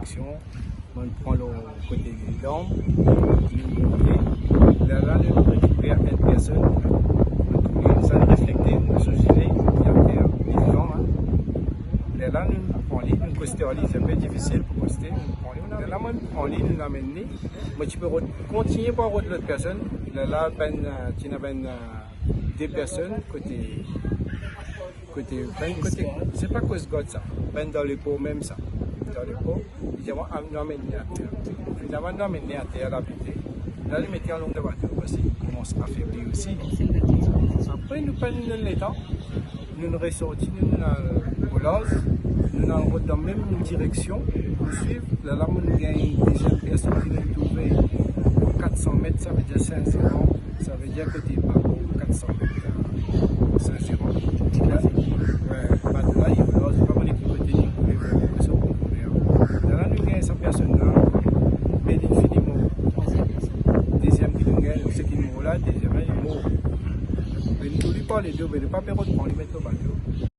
direction, on prend le côté des dents, là, on récupère une personne, ça reflète une société qui a terre, des gens. Là, nous prenons une coaster, c'est un peu difficile pour coaster. Là, on prend nous l'amène, mais tu peux continuer par l'autre personne. Là, tu as des personnes côté c'est pas Coast Guard ça, ben dans le pot même ça, dans le pot, ils vont amener à terre. Finalement, nous amener à terre la vérité. Là, les métiers en long de bateau parce qu'ils commencent à faiblir aussi. Après, nous prenons le temps, nous ressortons, nous au large, nous en route dans la même direction pour suivre. Là, on gagne une deuxième personne qui nous trouve 400 mètres, ça veut dire 5-0, ça veut dire que tu es pas 400 mètres. 5-0. Là, il faut pas mal équipe côté là, nous gagnons 100 personnes là, mais infiniment. Deuxième qui nous gagne, c'est qui nous là, deuxième, il est mort. Mais nous ne pas les deux, mais ne pas perdre de temps, les mettre au bateau.